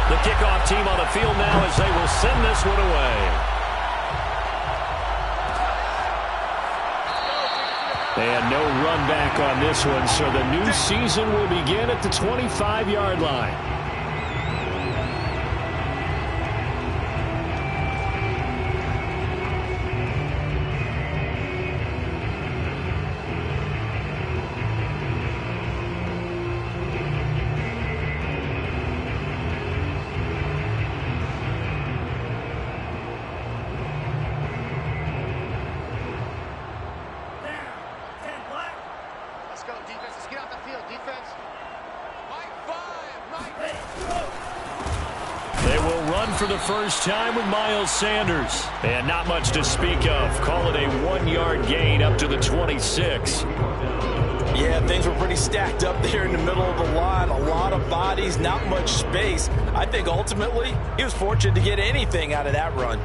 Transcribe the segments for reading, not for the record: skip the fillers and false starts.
The kickoff team on the field now as they will send this one away. And no run back on this one, so the new season will begin at the 25-yard line. For the first time with Miles Sanders. And not much to speak of. Call it a 1-yard gain up to the 26. Yeah, things were pretty stacked up there in the middle of the line. A lot of bodies, not much space. I think ultimately he was fortunate to get anything out of that run.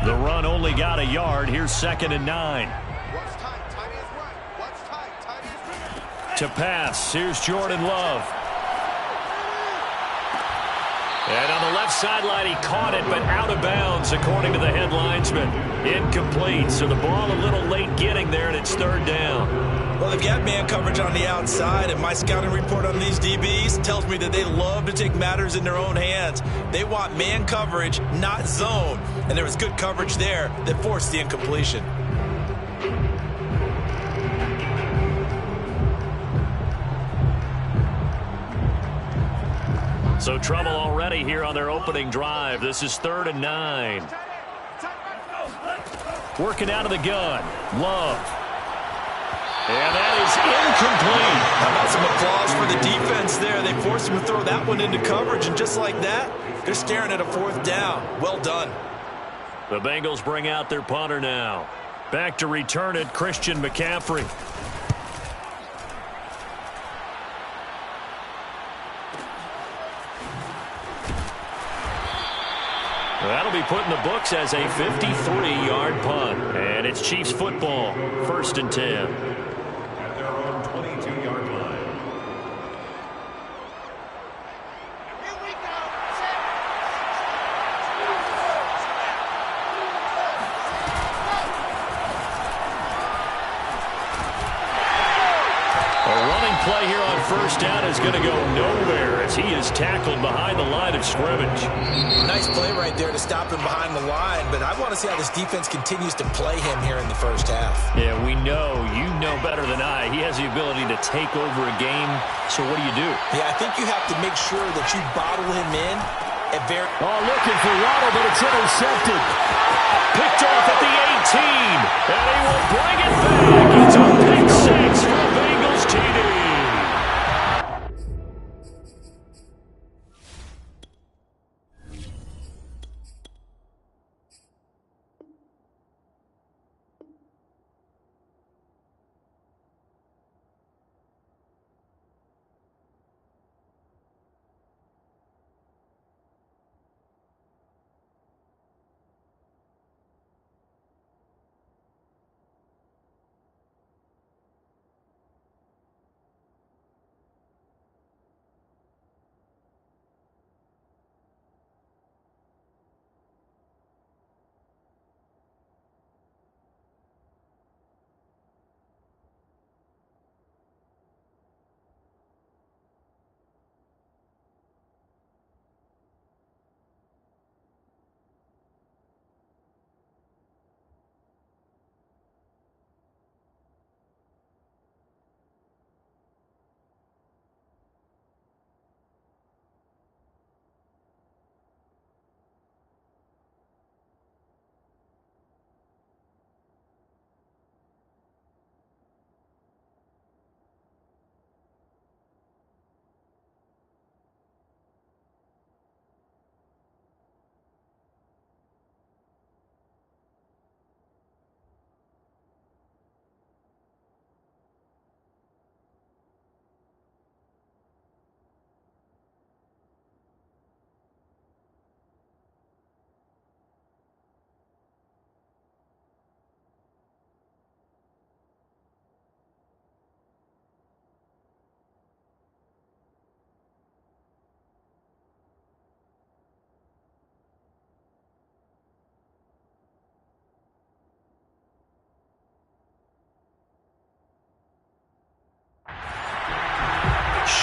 The run only got a yard. Here's 2nd and 9. To pass, here's Jordan Love. And on the left sideline, he caught it, but out of bounds, according to the head linesman. Incomplete, so the ball a little late getting there, and it's 3rd down. Well, they've got man coverage on the outside, and my scouting report on these DBs tells me that they love to take matters in their own hands. They want man coverage, not zone. And there was good coverage there that forced the incompletion. So trouble already here on their opening drive. This is 3rd and 9. Working out of the gun. Love. And that is incomplete. How about some applause for the defense there? They forced him to throw that one into coverage, and just like that, they're staring at a 4th down. Well done. The Bengals bring out their punter now. Back to return it, Christian McCaffrey. That'll be put in the books as a 53-yard punt. And it's Chiefs football, 1st and 10. At their own 22-yard line. Play here on 1st down is going to go nowhere as he is tackled behind the line of scrimmage. Nice play right there to stop him behind the line, but I want to see how this defense continues to play him here in the 1st half. Yeah, we know. You know better than I. He has the ability to take over a game, so what do? Yeah, I think you have to make sure that you bottle him in at looking for Waddle, but it's intercepted. Picked off at the 18, and he will bring it back. It's a pick 6 for the Bengals TD.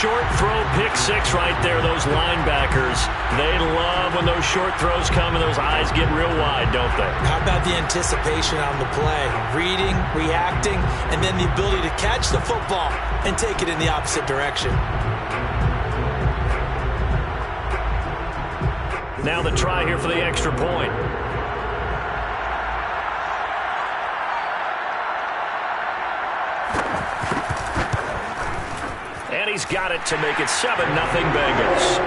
short throw pick six right there. Those linebackers, they love when those short throws come and those eyes get real wide, don't they? How about the anticipation on the play? Reading, reacting, and then the ability to catch the football and take it in the opposite direction. Now the try here for the extra point. And he's got it to make it 7-0 Bengals.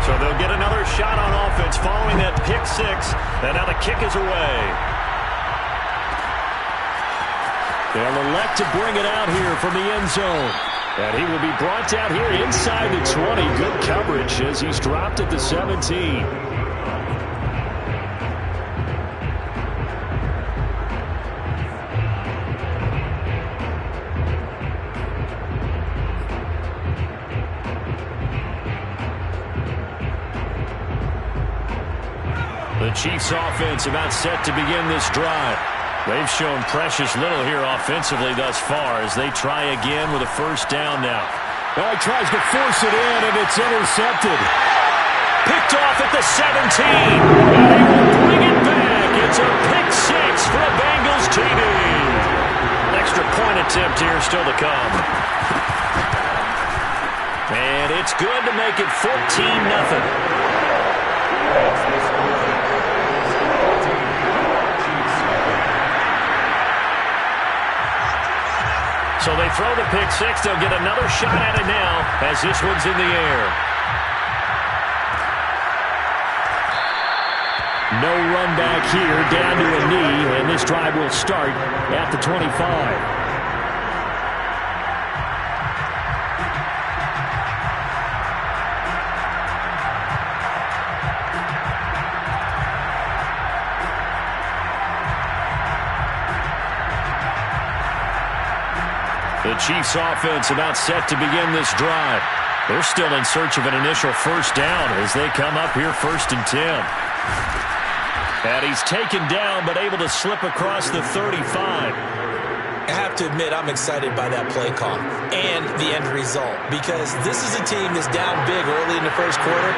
So they'll get another shot on offense following that pick six. And now the kick is away. They'll elect to bring it out here from the end zone. And he will be brought out here inside the 20. Good coverage as he's dropped at the 17. The Chiefs offense about set to begin this drive. They've shown precious little here offensively thus far as they try again with a first down now. Well, he tries to force it in, and it's intercepted. Picked off at the 17. And he will bring it back. It's a pick six for a Bengals TD. Extra point attempt here still to come. And it's good to make it 14-0. So they throw the pick six. They'll get another shot at it now as this one's in the air. No run back here, down to a knee, and this drive will start at the 25. The Chiefs offense about set to begin this drive. They're still in search of an initial first down as they come up here 1st and 10. And he's taken down but able to slip across the 35. I have to admit, I'm excited by that play call and the end result because this is a team that's down big early in the first quarter,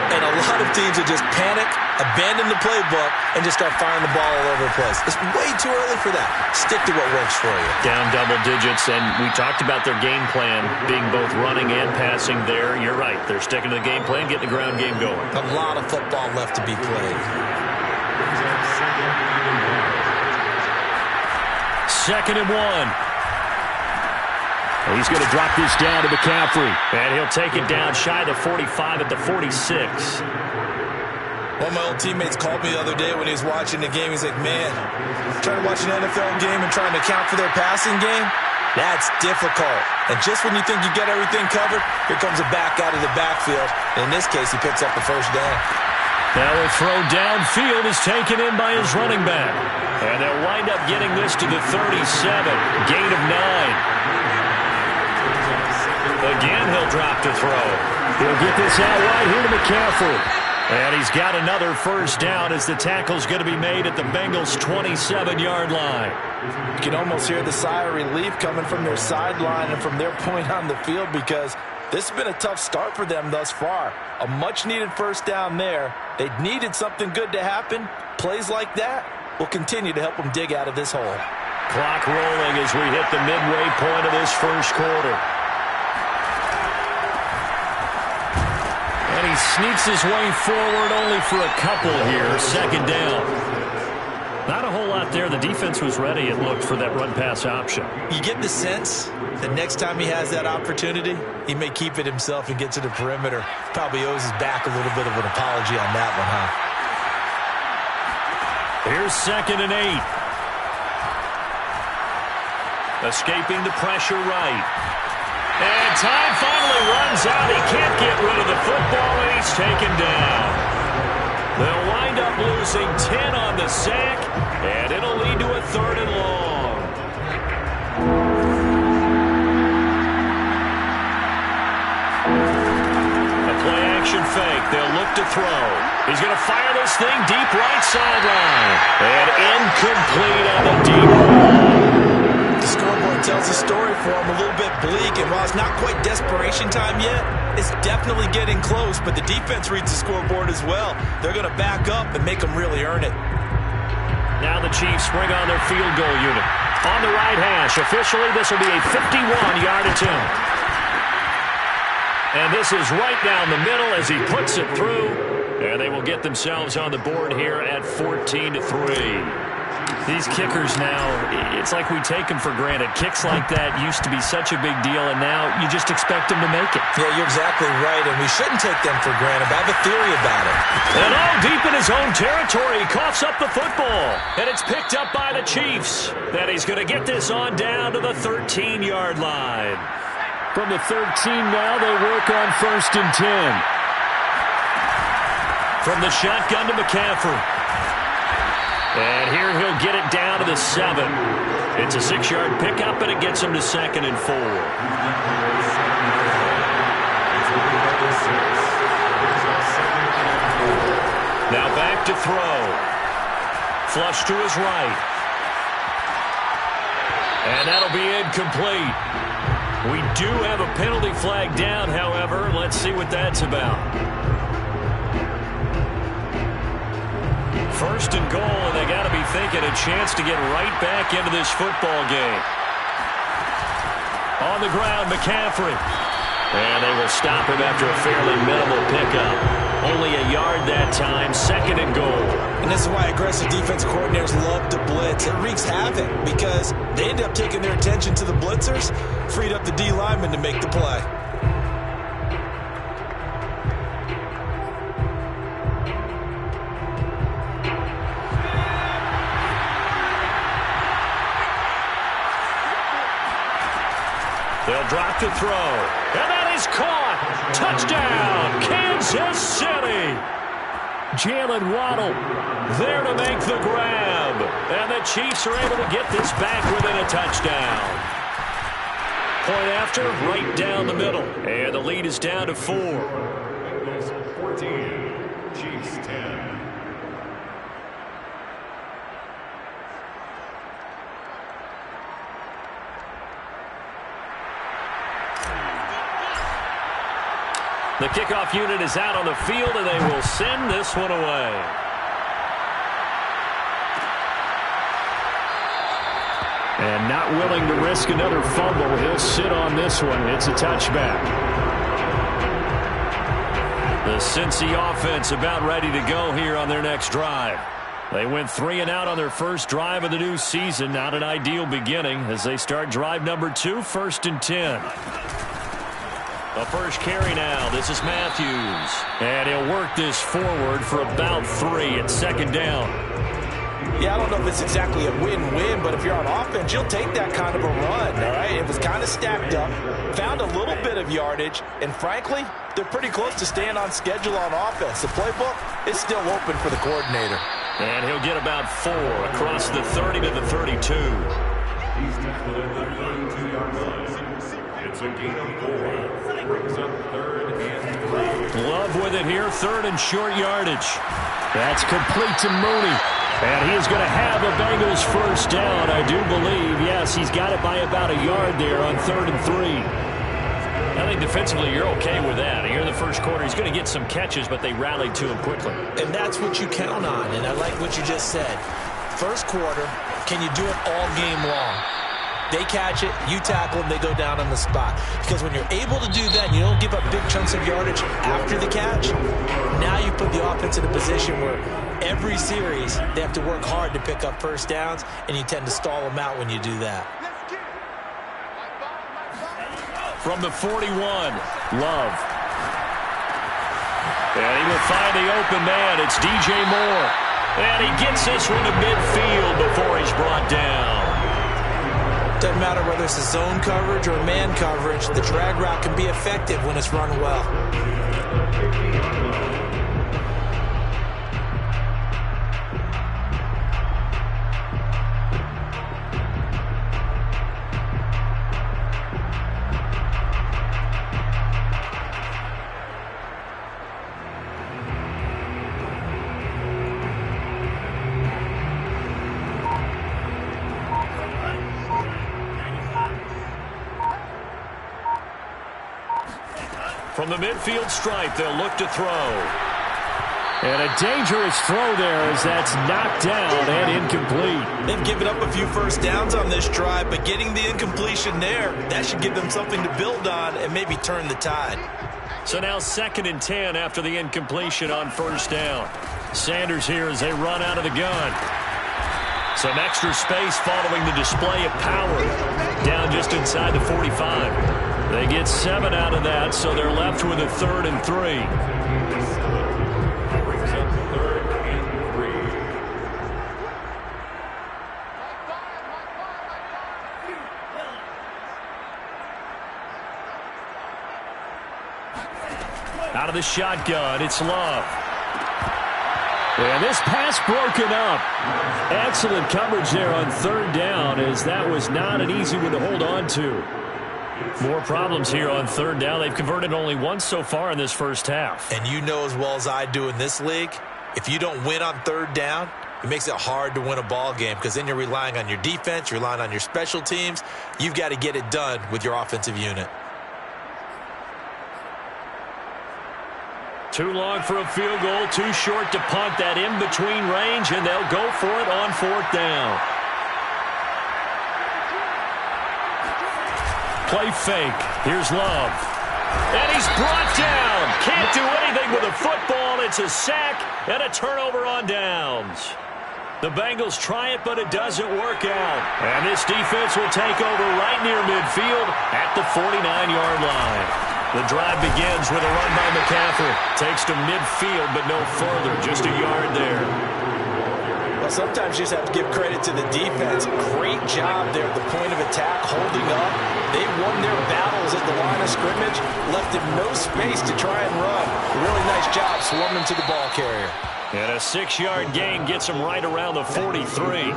and a lot of teams will just panic, abandon the playbook, and just start firing the ball all over the place. It's way too early for that. Stick to what works for you. Down double digits, and we talked about their game plan being both running and passing there. You're right. They're sticking to the game plan, getting the ground game going. A lot of football left to be played. 2nd and 1. He's going to drop this down to McCaffrey. And he'll take it down shy of the 45 at the 46. One of my old teammates called me the other day when he was watching the game. He's like, man, trying to watch an NFL game and trying to account for their passing game? That's difficult. And just when you think you get everything covered, here comes a back out of the backfield. And in this case, he picks up the first down. Now a throw downfield is taken in by his running back. And they'll wind up getting this to the 37. Gain of 9. Again, he'll drop to throw. He'll get this out right here to McCaffrey. And he's got another first down as the tackle's going to be made at the Bengals' 27-yard line. You can almost hear the sigh of relief coming from their sideline and from their point on the field because this has been a tough start for them thus far. A much-needed first down there. They needed something good to happen. Plays like that will continue to help them dig out of this hole. Clock rolling as we hit the midway point of this first quarter. And he sneaks his way forward only for a couple here. 2nd down. Not a whole lot there. The defense was ready, it looked, for that run-pass option. You get the sense that next time he has that opportunity, he may keep it himself and get to the perimeter. Probably owes his back a little bit of an apology on that one, huh? Here's 2nd and 8. Escaping the pressure right. And time finally runs out. He can't get rid of the football, and he's taken down. They'll wind up losing 10 on the sack, and it'll lead to a 3rd and long. A play-action fake. They'll look to throw. He's going to fire this thing deep right sideline. And incomplete on the deep ball. The scoreboard tells a story for him, a little bit bleak, and while it's not quite desperation time yet, it's definitely getting close, but the defense reads the scoreboard as well. They're going to back up and make them really earn it. Now the Chiefs bring on their field goal unit. On the right hash, officially this will be a 51-yard attempt. And this is right down the middle as he puts it through, and they will get themselves on the board here at 14-3. These kickers now, it's like we take them for granted. Kicks like that used to be such a big deal, and now you just expect them to make it. Yeah, you're exactly right, and we shouldn't take them for granted. I have a theory about it. And all deep in his own territory, he coughs up the football, and it's picked up by the Chiefs. Then he's going to get this on down to the 13-yard line. From the 13 now, they work on 1st and 10. From the shotgun to McCaffrey. And here he'll get it down to the 7. It's a 6-yard pickup, and it gets him to 2nd and 4. Now back to throw. Flush to his right. And that'll be incomplete. We do have a penalty flag down, however. Let's see what that's about. 1st and goal, and they got to be thinking a chance to get right back into this football game. On the ground, McCaffrey. And they will stop him after a fairly minimal pickup. Only a yard that time, 2nd and goal. And this is why aggressive defense coordinators love to blitz. It wreaks havoc because they end up taking their attention to the blitzers, freed up the D lineman to make the play. They'll drop to throw. And that is caught. Touchdown, Kansas City. Jalen Waddle there to make the grab. And the Chiefs are able to get this back within a touchdown. Point after, right down the middle. And the lead is down to 4. 14, Chiefs 10. The kickoff unit is out on the field, and they will send this one away. And not willing to risk another fumble. He'll sit on this one. It's a touchback. The Cincy offense about ready to go here on their next drive. They went 3 and out on their first drive of the new season. Not an ideal beginning as they start drive number 2, 1st and 10. The first carry now. This is Matthews. And he'll work this forward for about 3 at 2nd down. Yeah, I don't know if it's exactly a win-win, but if you're on offense, you'll take that kind of a run, all right? It was kind of stacked up, found a little bit of yardage, and frankly, they're pretty close to staying on schedule on offense. The playbook is still open for the coordinator. And he'll get about 4 across the 30 to the 32. He's tackled at the 32-yard line. It's a gain of 4. Brings up 3rd and 3. Love with it here, 3rd and short yardage. That's complete to Mooney. And he is going to have a Bengals first down, I do believe. Yes, he's got it by about a yard there on 3rd and 3. I think defensively you're okay with that. Here in the first quarter, he's going to get some catches, but they rallied to him quickly. And that's what you count on, and I like what you just said. First quarter, can you do it all game long? They catch it, you tackle them, they go down on the spot. Because when you're able to do that, you don't give up big chunks of yardage after the catch, now you put the offense in a position where every series they have to work hard to pick up first downs, and you tend to stall them out when you do that. From the 41, Love. And he will find the open man. It's DJ Moore. And he gets this one to midfield before he's brought down. Doesn't matter whether it's a zone coverage or man coverage, the drag route can be effective when it's run well. From the midfield stripe, they'll look to throw. And a dangerous throw there as that's knocked down and incomplete. They've given up a few first downs on this drive, but getting the incompletion there, that should give them something to build on and maybe turn the tide. So now 2nd and 10 after the incompletion on first down. Sanders here as they run out of the gun. Some extra space following the display of power. Down just inside the 45. They get 7 out of that, so they're left with a 3rd and 3. Out of the shotgun, it's Love. And this pass broken up. Excellent coverage there on 3rd down, as that was not an easy one to hold on to. More problems here on 3rd down. They've converted only once so far in this first half. And you know as well as I do in this league, if you don't win on 3rd down, it makes it hard to win a ball game because then you're relying on your defense, you're relying on your special teams. You've got to get it done with your offensive unit. Too long for a field goal, too short to punt. That in-between range, and they'll go for it on 4th down. Play fake. Here's Love. And he's brought down. Can't do anything with a football. It's a sack and a turnover on downs. The Bengals try it, but it doesn't work out. And this defense will take over right near midfield at the 49-yard line. The drive begins with a run by McCaffrey. Takes to midfield, but no further. Just a yard there. Well, sometimes you just have to give credit to the defense. Great job there at the point of attack, holding up. They won their battles at the line of scrimmage, left him no space to try and run. Really nice job swarming to the ball carrier. And a 6-yard gain gets him right around the 43.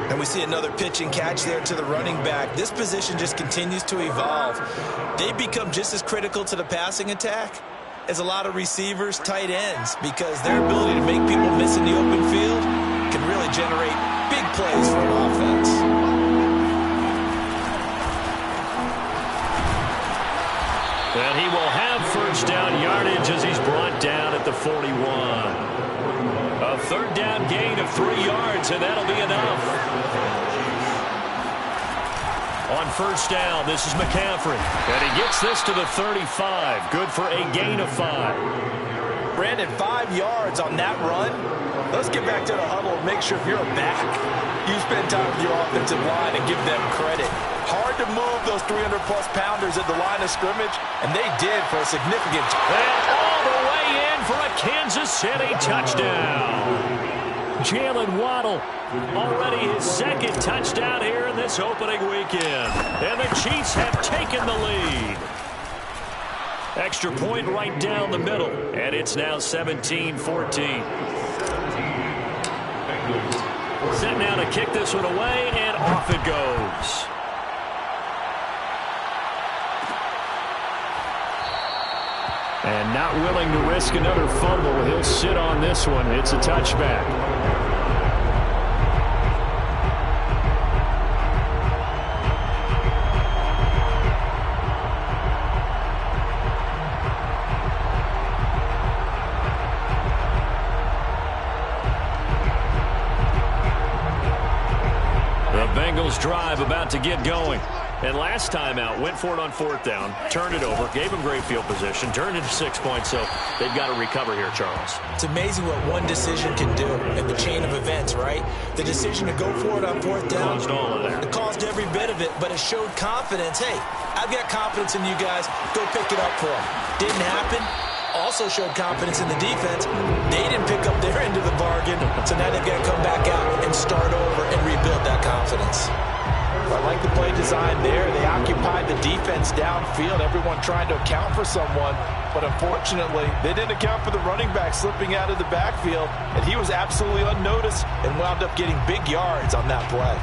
And we see another pitch and catch there to the running back. This position just continues to evolve. They become just as critical to the passing attack as a lot of receivers, tight ends, because their ability to make people miss in the open field can really generate big plays for an offense. And he will have first down yardage as he's brought down at the 41. A 3rd down gain of 3 yards, and that'll be enough. On first down, this is McCaffrey. And he gets this to the 35. Good for a gain of 5. Brandon, 5 yards on that run. Let's get back to the huddle and make sure if you're a back, you spend time with your offensive line and give them credit. Hard to move those 300-plus pounders at the line of scrimmage, and they did for a significant. And all the way in for a Kansas City touchdown. Jalen Waddle, already his 2nd touchdown here in this opening weekend. And the Chiefs have taken the lead. Extra point right down the middle, and it's now 17-14. Set now to kick this one away, and off it goes. And not willing to risk another fumble. He'll sit on this one. It's a touchback. Bengals drive about to get going. And last time out, went for it on 4th down, turned it over, gave them great field position, turned it to 6 points, so they've got to recover here, Charles. It's amazing what one decision can do in the chain of events, right? The decision to go for it on 4th down. Caused all of that. It caused every bit of it, but it showed confidence. Hey, I've got confidence in you guys. Go pick it up for them. Didn't happen. Also showed confidence in the defense. They didn't pick up their end of the bargain, so now they've got to come back out and start over and rebuild that confidence. I like the play design there. They occupied the defense downfield, everyone trying to account for someone, but unfortunately, they didn't account for the running back slipping out of the backfield, and he was absolutely unnoticed and wound up getting big yards on that play.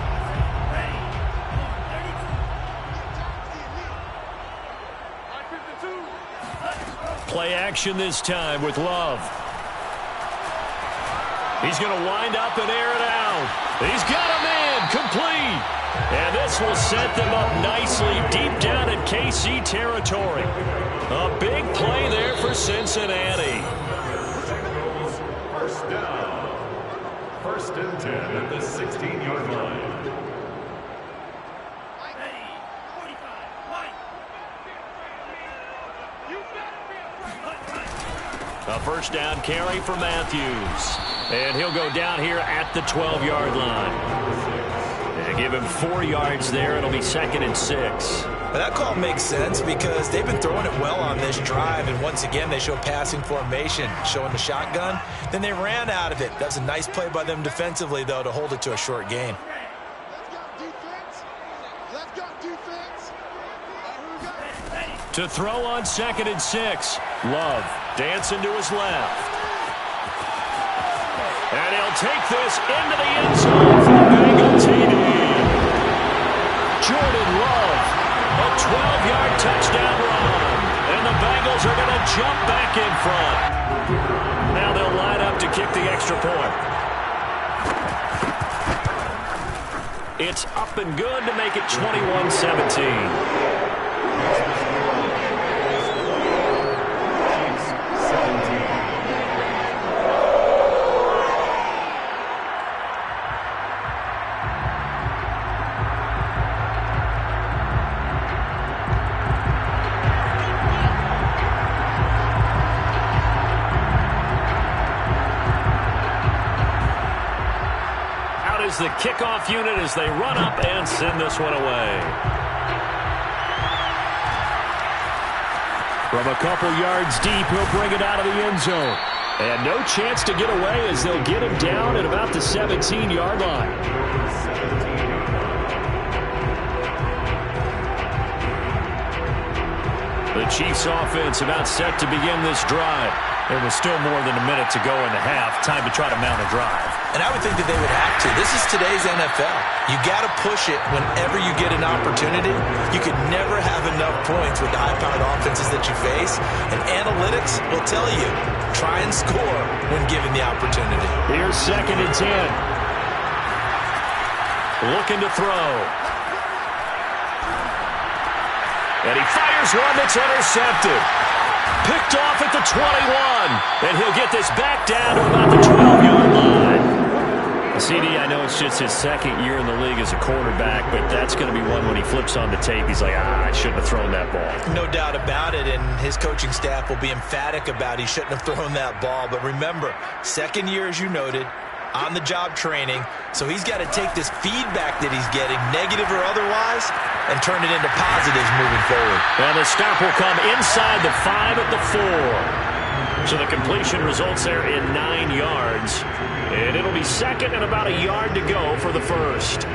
Play action this time with Love. He's going to wind up and air it out. He's got a man complete. And this will set them up nicely deep down in KC territory. A big play there for Cincinnati. First down. 1st and 10 at the 16-yard line. A first down carry for Matthews. And he'll go down here at the 12-yard line. And give him 4 yards there. It'll be 2nd and 6. That call makes sense because they've been throwing it well on this drive, and once again they show passing formation, showing the shotgun. Then they ran out of it. That's a nice play by them defensively, though, to hold it to a short gain. To throw on 2nd and 6. Love dancing to his left. And he'll take this into the end zone for a Bengal TD. Jordan Love, a 12-yard touchdown run. And the Bengals are going to jump back in front. Now they'll line up to kick the extra point. It's up and good to make it 21-17. The kickoff unit as they run up and send this one away. From a couple yards deep, he'll bring it out of the end zone. And no chance to get away as they'll get him down at about the 17-yard line. The Chiefs offense about set to begin this drive. There was still more than a minute to go in the half. Time to try to mount a drive. And I would think that they would have to. This is today's NFL. You got to push it whenever you get an opportunity. You could never have enough points with the high-powered offenses that you face. And analytics will tell you, try and score when given the opportunity. Here's 2nd and 10. Looking to throw. And he fires one that's intercepted. Picked off at the 21. And he'll get this back down to about the 12-yard line. CD, I know it's just his 2nd year in the league as a quarterback, but that's going to be one when he flips on the tape, he's like, I shouldn't have thrown that ball. No doubt about it, and his coaching staff will be emphatic about he shouldn't have thrown that ball. But remember, 2nd year, as you noted, on-the-job training, so he's got to take this feedback that he's getting, negative or otherwise, and turn it into positives moving forward. And the stop will come inside the 5 at the 4. So the completion results there in 9 yards. And it'll be 2nd and about a yard to go for the first.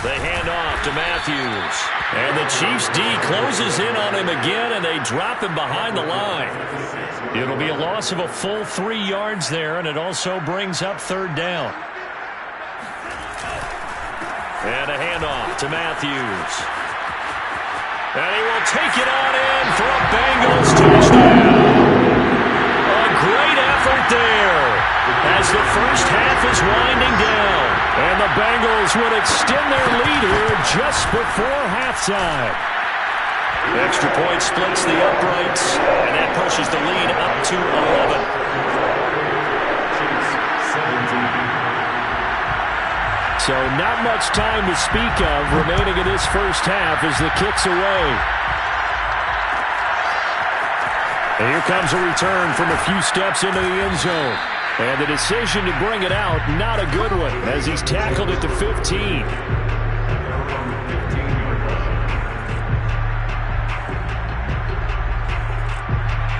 They hand off to Matthews. And the Chiefs D closes in on him again, and they drop him behind the line. It'll be a loss of a full 3 yards there, and it also brings up 3rd down. And a handoff to Matthews. And he will take it on in for a Bengals touchdown. A great effort there as the first half is winding down. And the Bengals would extend their lead here just before halftime. Extra point splits the uprights, and that pushes the lead up to 11. So not much time to speak of remaining in this first half as the kick's away. And here comes a return from a few steps into the end zone. And the decision to bring it out, not a good one, as he's tackled at the 15.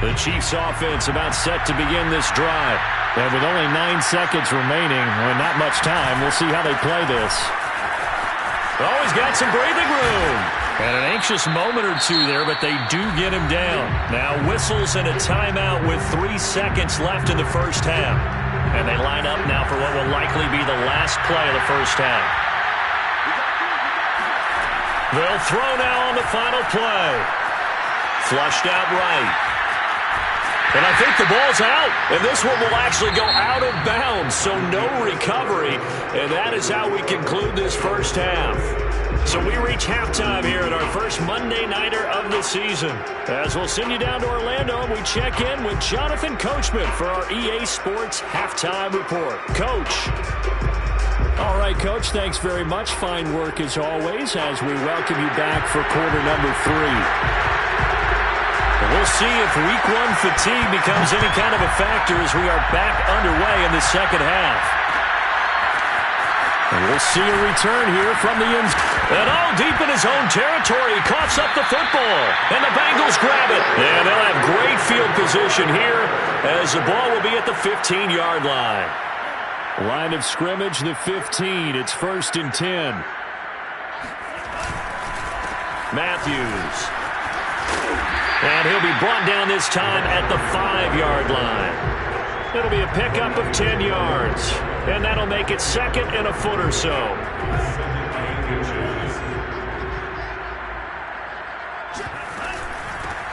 The Chiefs offense about set to begin this drive. And with only 9 seconds remaining, well, not much time, we'll see how they play this. Always got some breathing room. And an anxious moment or two there, but they do get him down. Now whistles and a timeout with 3 seconds left in the first half. And they line up now for what will likely be the last play of the first half. They'll throw now on the final play. Flushed out right. And I think the ball's out. And this one will actually go out of bounds, so no recovery. And that is how we conclude this first half. So we reach halftime here at our first Monday Nighter of the season. As we'll send you down to Orlando, we check in with Jonathan Coachman for our EA Sports Halftime Report. Coach. All right, Coach, thanks very much. Fine work as always as we welcome you back for quarter number 3. We'll see if week 1 fatigue becomes any kind of a factor as we are back underway in the second half. And we'll see a return here from the end. And all deep in his own territory, he coughs up the football. And the Bengals grab it. And they'll have great field position here as the ball will be at the 15-yard line. Line of scrimmage, the 15. It's 1st and 10. Matthews. And he'll be brought down this time at the 5-yard line. It'll be a pickup of 10 yards. And that'll make it 2nd and a foot or so.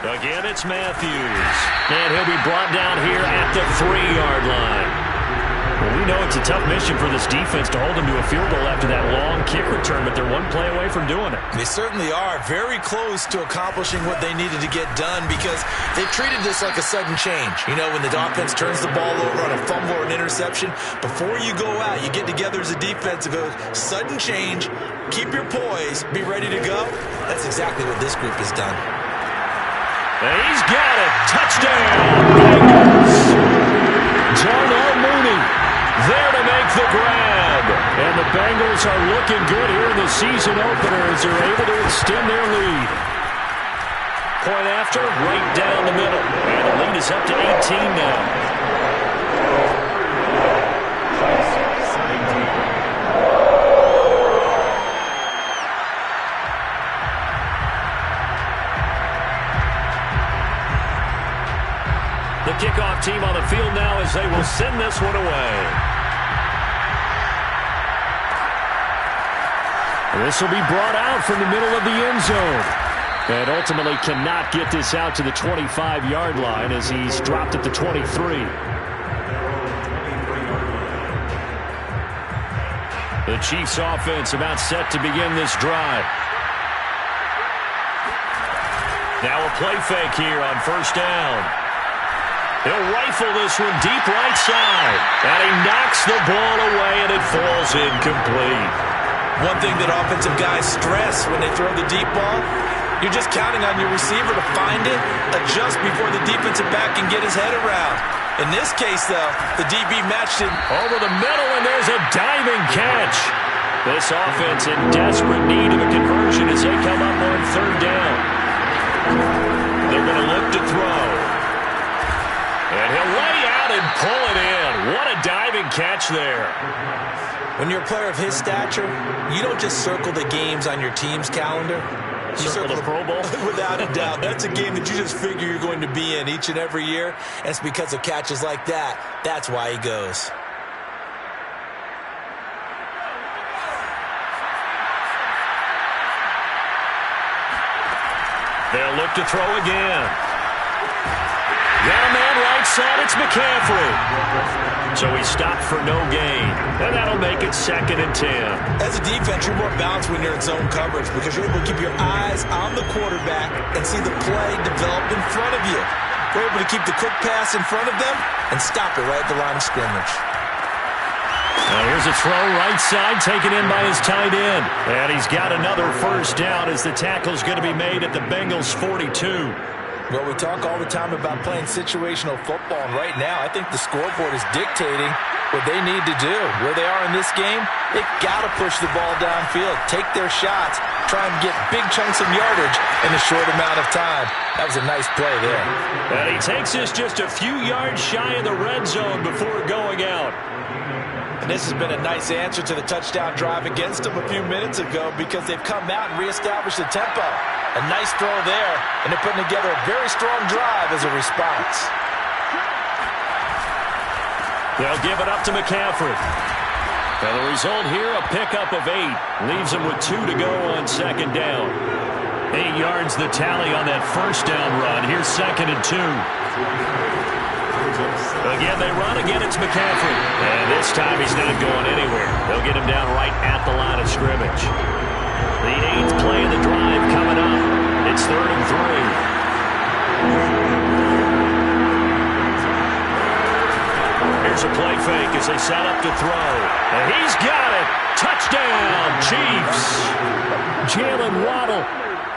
Again, it's Matthews. And he'll be brought down here at the 3-yard line. Well, we know it's a tough mission for this defense to hold them to a field goal after that long kick return, but they're one play away from doing it. They certainly are very close to accomplishing what they needed to get done because they've treated this like a sudden change. You know, when the offense turns the ball over on a fumble or an interception, before you go out, you get together as a defense and go, sudden change, keep your poise, be ready to go. That's exactly what this group has done. And he's got it. Touchdown, Bengals. Darnell Mooney there to make the grab. And the Bengals are looking good here in the season opener as they're able to extend their lead. Point after, right down the middle. And the lead is up to 18 now. The kickoff team on the field now as they will send this one away. This will be brought out from the middle of the end zone. And ultimately cannot get this out to the 25-yard line as he's dropped at the 23. The Chiefs offense about set to begin this drive. Now a play fake here on 1st down. He'll rifle this one deep right side. And he knocks the ball away, and it falls incomplete. One thing that offensive guys stress when they throw the deep ball, you're just counting on your receiver to find it, adjust before the defensive back can get his head around. In this case, though, the DB matched it over the middle, and there's a diving catch. This offense in desperate need of a conversion as they come up on 3rd down. They're going to look to throw. And he'll lay out and pull it in. What a diving catch there. When you're a player of his stature, you don't just circle the games on your team's calendar. You circle the Pro Bowl? Without a doubt. That's a game that you just figure you're going to be in each and every year. And it's because of catches like that. That's why he goes. They'll look to throw again. Got a man right side, it's McCaffrey. So he stopped for no gain. And that'll make it 2nd and 10. As a defense, you're more balanced when you're in zone coverage because you're able to keep your eyes on the quarterback and see the play develop in front of you. We're able to keep the quick pass in front of them and stop it right at the line of scrimmage. Now here's a throw right side taken in by his tight end. And he's got another 1st down as the tackle's going to be made at the Bengals 42. Well, we talk all the time about playing situational football, and right now I think the scoreboard is dictating what they need to do. Where they are in this game, they've got to push the ball downfield, take their shots, try and get big chunks of yardage in a short amount of time. That was a nice play there. And he takes us just a few yards shy of the red zone before going out. And this has been a nice answer to the touchdown drive against them a few minutes ago because they've come out and reestablished the tempo. A nice throw there, and they're putting together a very strong drive as a response. They'll give it up to McCaffrey. And the result here, a pickup of 8. Leaves them with 2 to go on 2nd down. 8 yards the tally on that first down run. Here's 2nd and 2. Again, they run. Again, it's McCaffrey. And this time he's not going anywhere. They'll get him down right at the line of scrimmage. The 8th play of the drive coming up. It's 3rd and 3. Here's a play fake as they set up to throw. And he's got it. Touchdown, Chiefs. Jalen Waddle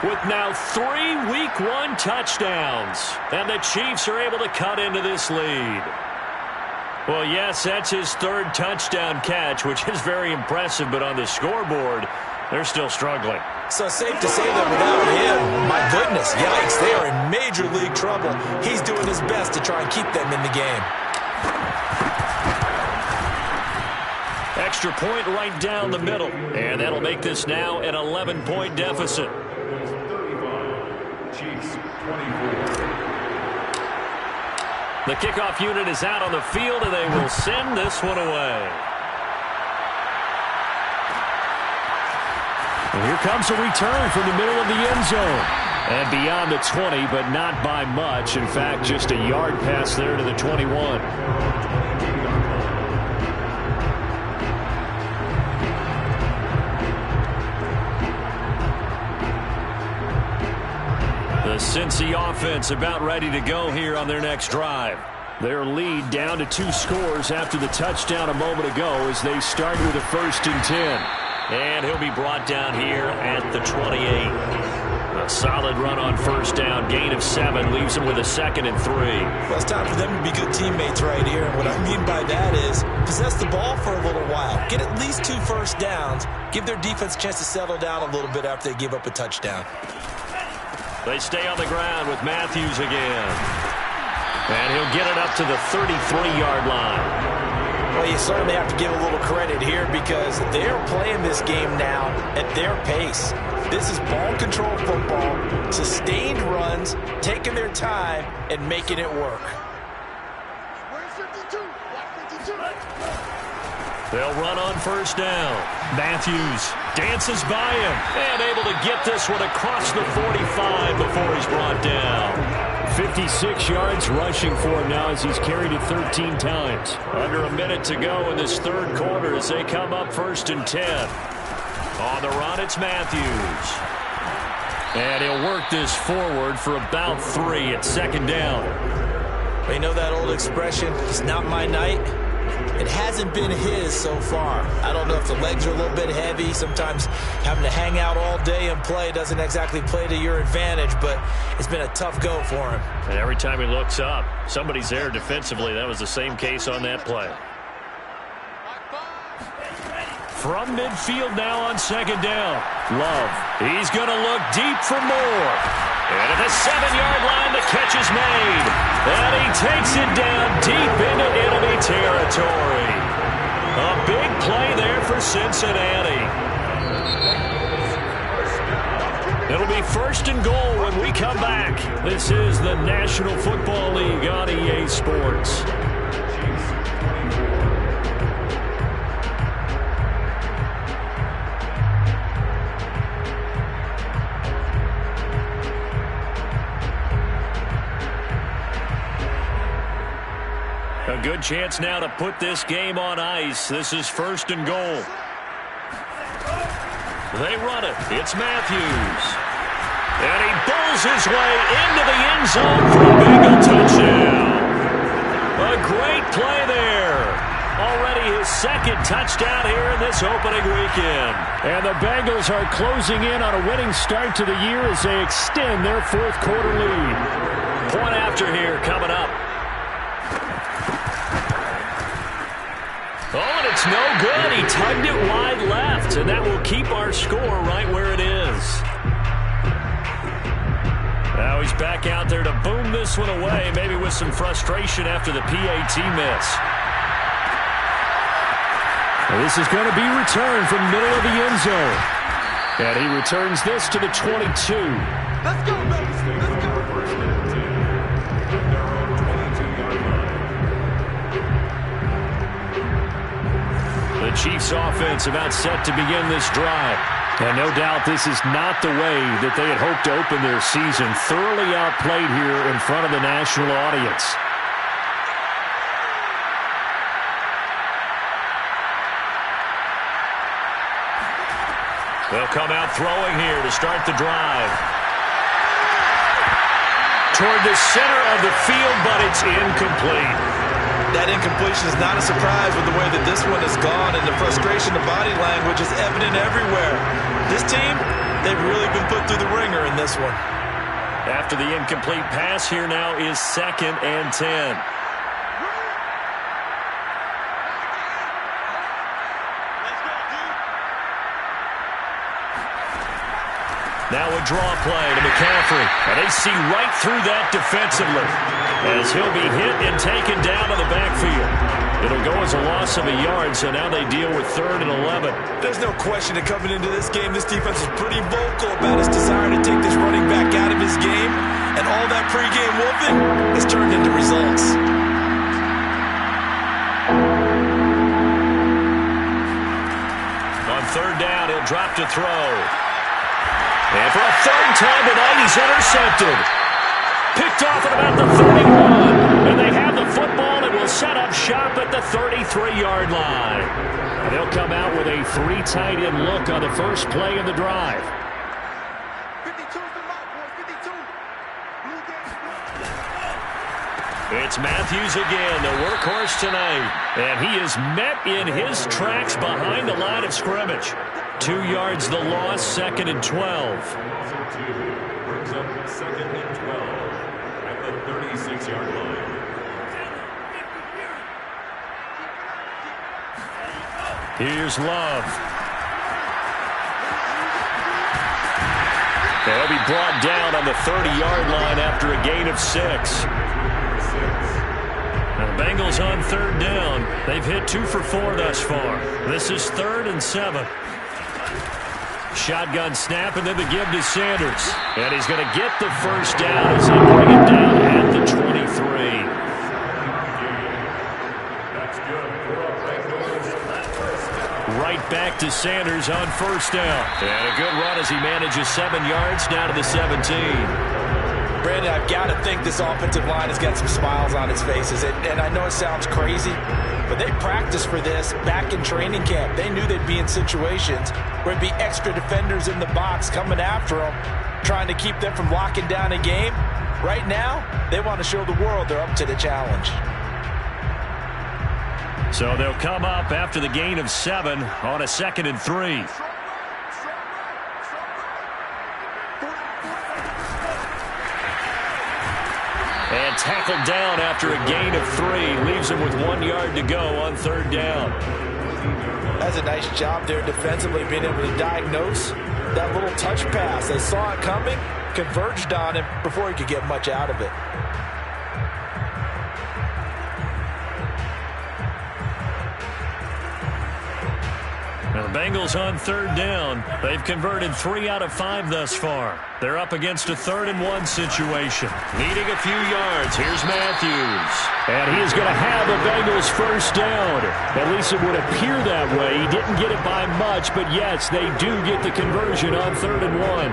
with now 3 Week 1 touchdowns. And the Chiefs are able to cut into this lead. Well, yes, that's his 3rd touchdown catch, which is very impressive. But on the scoreboard, they're still struggling. So safe to say that without him, my goodness, yikes, they are in major league trouble. He's doing his best to try and keep them in the game. Extra point right down the middle. And that'll make this now an 11-point deficit. 35, Chiefs 24. The kickoff unit is out on the field, and they will send this one away. And here comes a return from the middle of the end zone. And beyond the 20, but not by much. In fact, just a yard pass there to the 21. The Cincy offense about ready to go here on their next drive. Their lead down to 2 scores after the touchdown a moment ago as they start with a 1st and 10. And he'll be brought down here at the 28. A solid run on 1st down. Gain of 7 leaves them with a 2nd and 3. Well, it's time for them to be good teammates right here. And what I mean by that is possess the ball for a little while. Get at least 2 first downs. Give their defense a chance to settle down a little bit after they give up a touchdown. They stay on the ground with Matthews again. And he'll get it up to the 33-yard line. Well, you certainly have to give a little credit here because they're playing this game now at their pace. This is ball control football, sustained runs, taking their time, and making it work. They'll run on 1st down. Matthews dances by him and able to get this one across the 45 before he's brought down. 56 yards rushing for him now as he's carried it 13 times. Under a minute to go in this 3rd quarter as they come up 1st and 10. On the run, it's Matthews. And he'll work this forward for about 3 at 2nd down. You know that old expression, it's not my night? It hasn't been his so far. I don't know if the legs are a little bit heavy. Sometimes having to hang out all day and play doesn't exactly play to your advantage, but it's been a tough go for him. And every time he looks up, somebody's there defensively. That was the same case on that play. From midfield now on 2nd down. Love. He's going to look deep for more. And at the 7-yard line, the catch is made. And he takes it down deep into enemy territory. A big play there for Cincinnati. It'll be 1st and goal when we come back. This is the National Football League on EA Sports. A good chance now to put this game on ice. This is 1st and goal. They run it. It's Matthews. And he bowls his way into the end zone for a Bengal touchdown. A great play there. Already his 2nd touchdown here in this opening weekend. And the Bengals are closing in on a winning start to the year as they extend their 4th quarter lead. Point after here coming up. Oh, and it's no good. He tugged it wide left, and that will keep our score right where it is. Now he's back out there to boom this one away, maybe with some frustration after the PAT miss. Well, this is going to be returned from the middle of the end zone. And he returns this to the 22. Let's go, baby. Let's go. The Chiefs offense about set to begin this drive. And no doubt this is not the way that they had hoped to open their season. Thoroughly outplayed here in front of the national audience. They'll come out throwing here to start the drive. Toward the center of the field, but it's incomplete. That incompletion is not a surprise with the way that this one has gone, and the frustration, the body language is evident everywhere. This team, they've really been put through the ringer in this one. After the incomplete pass, here now is 2nd and 10. Now a draw play to McCaffrey. And they see right through that defensively as he'll be hit and taken down to the backfield. It'll go as a loss of a yard, so now they deal with 3rd and 11. There's no question that coming into this game, this defense is pretty vocal about its desire to take this running back out of his game. And all that pregame wolfing has turned into results. On 3rd down, he'll drop to throw. And for a 3rd time tonight, he's intercepted. Picked off at about the 31. And they have the football and will set up shop at the 33-yard line. And they'll come out with a 3 tight end look on the first play of the drive. 52's the mark, boys. 52. It's Matthews again, the workhorse tonight. And he is met in his tracks behind the line of scrimmage. 2 yards the loss, 2nd and 12. Brings up 2nd and 12 at the 36-yard line. Here's Love. They'll be brought down on the 30-yard line after a gain of 6. Now the Bengals on 3rd down. They've hit 2 for 4 thus far. This is 3rd and 7. Shotgun snap, and then the give to Sanders. And he's going to get the first down as they bring it down at the 23. That's good for a Bengals. Right back to Sanders on 1st down. And a good run as he manages 7 yards down to the 17. Brandon, I've got to think this offensive line has got some smiles on its faces. And I know it sounds crazy, but they practiced for this back in training camp. They knew they'd be in situations where it'd be extra defenders in the box coming after them, trying to keep them from locking down a game. Right now, they want to show the world they're up to the challenge. So they'll come up after the gain of 7 on a 2nd and 3. And tackled down after a gain of 3. Leaves him with 1 yard to go on 3rd down. That's a nice job there defensively, being able to diagnose that little touch pass. They saw it coming, converged on him before he could get much out of it. Now the Bengals on 3rd down. They've converted 3 out of 5 thus far. They're up against a 3rd and 1 situation. Needing a few yards. Here's Matthews. And he is going to have the Bengals first down. At least it would appear that way. He didn't get it by much, but yes, they do get the conversion on 3rd and 1.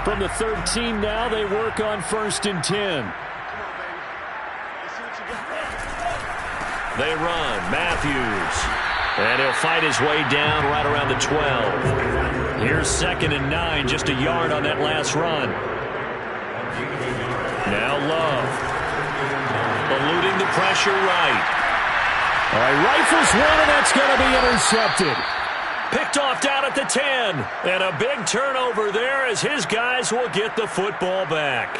From the 13 now, they work on 1st and 10. They run. Matthews. And he'll fight his way down right around the 12. Here's 2nd and 9, just a yard on that last run. Now Love. Eluding the pressure right. All right, rifles one, and that's going to be intercepted. Picked off down at the 10. And a big turnover there as his guys will get the football back.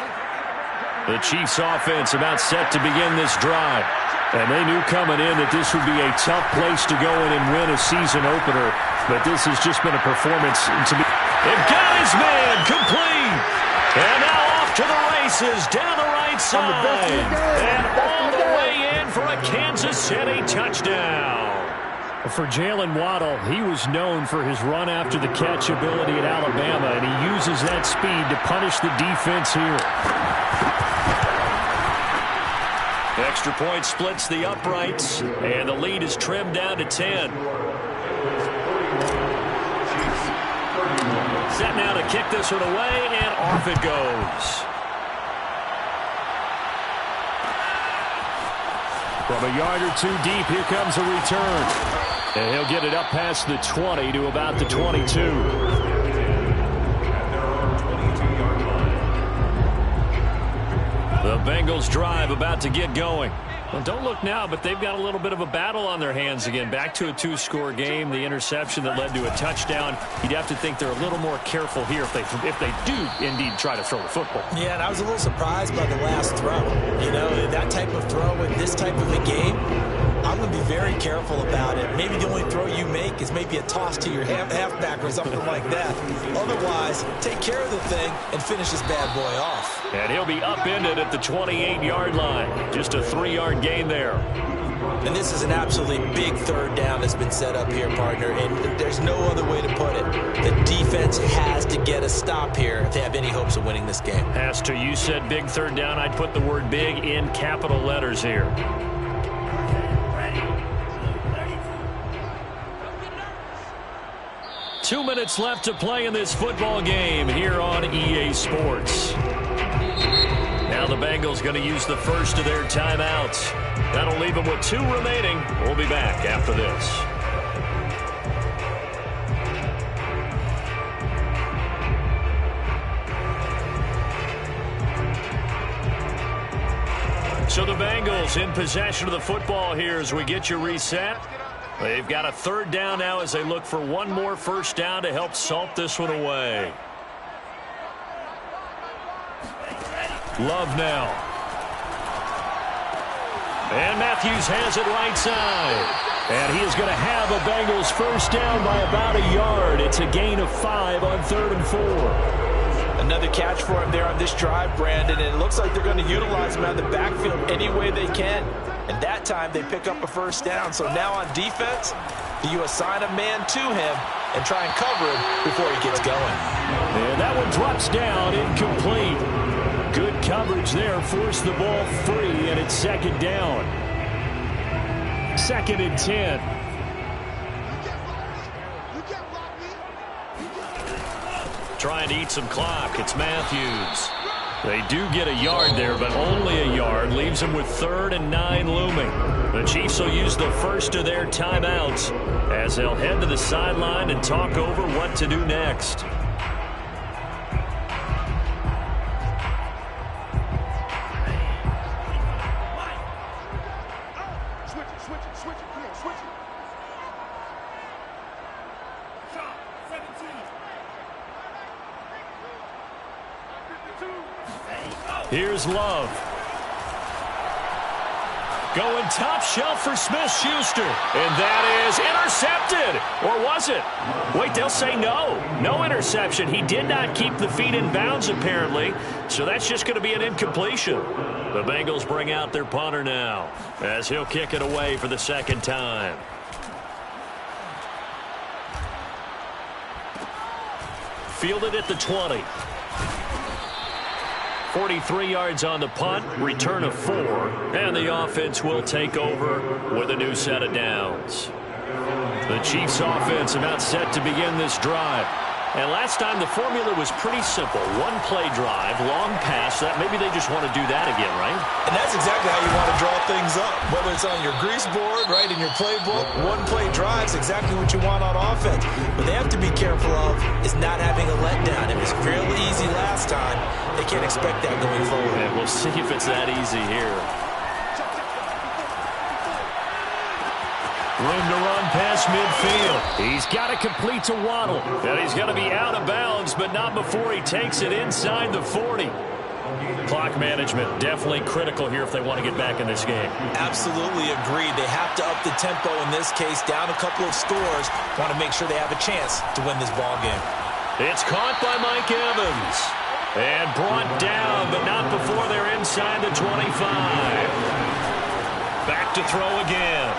The Chiefs offense about set to begin this drive. And they knew coming in that this would be a tough place to go in and win a season opener. But this has just been a performance to be. They've got his man complete. And now off to the races down the right side. And all the way in for a Kansas City touchdown. For Jalen Waddle, he was known for his run-after-the-catch ability at Alabama, and he uses that speed to punish the defense here. Extra point splits the uprights, and the lead is trimmed down to 10. Set now to kick this one away, and off it goes. From a yard or two deep, here comes a return. And he'll get it up past the 20 to about the 22. The Bengals drive about to get going. Well, don't look now, but they've got a little bit of a battle on their hands again. Back to a two-score game. The interception that led to a touchdown. You'd have to think they're a little more careful here if they do indeed try to throw the football. Yeah, and I was a little surprised by the last throw. You know, that type of throw in this type of a game, I'm going to be very careful about it. Maybe the only throw you make is maybe a toss to your halfback or something like that. Otherwise, take care of the thing and finish this bad boy off. And he'll be upended at the 28-yard line. Just a 3-yard gain there. And this is an absolutely big third down that's been set up here, partner, and there's no other way to put it. The defense has to get a stop here if they have any hopes of winning this game. As to you said big third down, I'd put the word big in capital letters here. Two minutes left to play in this football game here on EA Sports. Now the Bengals going to use the first of their timeouts. That'll leave them with 2 remaining. We'll be back after this. So the Bengals in possession of the football here as we get you reset. They've got a third down now as they look for one more first down to help salt this one away. Love now. And Matthews has it right side. And he is going to have a Bengals first down by about a yard. It's a gain of 5 on 3rd and 4. Another catch for him there on this drive, Brandon, and it looks like they're going to utilize him out of the backfield any way they can. And that time they pick up a first down. So now on defense, you assign a man to him and try and cover him before he gets going. And that one drops down, incomplete. Good coverage there, forced the ball free, and it's second down. 2nd and 10. Trying to eat some clock. It's Matthews. They do get a yard there, but only a yard. Leaves them with 3rd and 9 looming. The Chiefs will use the first of their timeouts as they'll head to the sideline and talk over what to do next. Here's Love. Going top shelf for Smith-Schuster. And that is intercepted. Or was it? Wait, they'll say no. No interception. He did not keep the feet in bounds, apparently. So that's just going to be an incompletion. The Bengals bring out their punter now as he'll kick it away for the 2nd time. Fielded at the 20. 43 yards on the punt, return of 4, and the offense will take over with a new set of downs. The Chiefs offense about set to begin this drive. And last time the formula was pretty simple. One play drive, long pass. That maybe they just want to do that again, right? And that's exactly how you want to draw things up. Whether it's on your grease board, right, in your playbook, one play drive is exactly what you want on offense. What they have to be careful of is not having a letdown. It was real easy last time. They can't expect that going forward. And we'll see if it's that easy here. Room to run past midfield. He's got to complete to Waddle. And he's going to be out of bounds, but not before he takes it inside the 40. Clock management definitely critical here if they want to get back in this game. Absolutely agreed. They have to up the tempo in this case. Down a couple of scores. Want to make sure they have a chance to win this ball game. It's caught by Mike Evans. And brought down, but not before they're inside the 25. Back to throw again.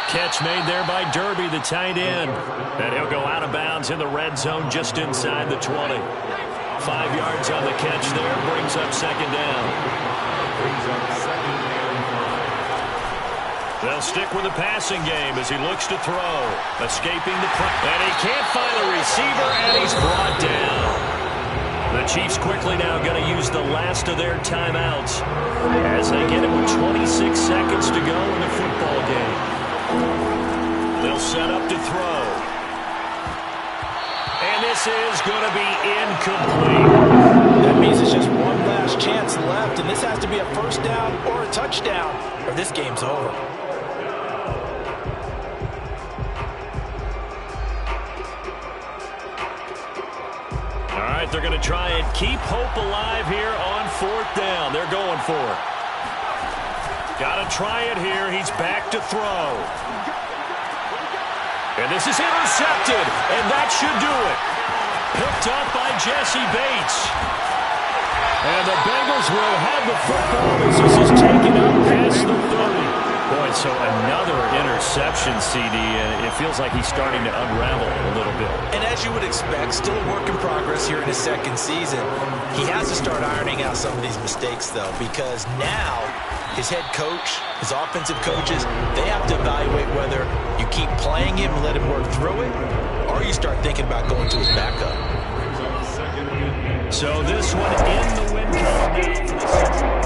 Catch made there by Derby, the tight end. And he'll go out of bounds in the red zone just inside the 20. 5 yards on the catch there, brings up second down. They'll stick with the passing game as he looks to throw. Escaping the pressure. And he can't find a receiver, and he's brought down. The Chiefs quickly now going to use the last of their timeouts as they get it with 26 seconds to go in the football game. They'll set up to throw. And this is going to be incomplete. That means it's just one last chance left, and this has to be a first down or a touchdown, or this game's over. All right, they're going to try and keep hope alive here on fourth down. They're going for it. Got to try it here. He's back to throw. And this is intercepted, and that should do it. Picked up by Jesse Bates. And the Bengals will have the football as this is taken up past the 30. Boy, so another interception, CD, and it feels like he's starting to unravel a little bit. And as you would expect, still a work in progress here in his second season. He has to start ironing out some of these mistakes, though, because now his head coach, his offensive coaches, they have to evaluate whether you keep playing him and let him work through it, or you start thinking about going to his backup. So this one in the win column now for the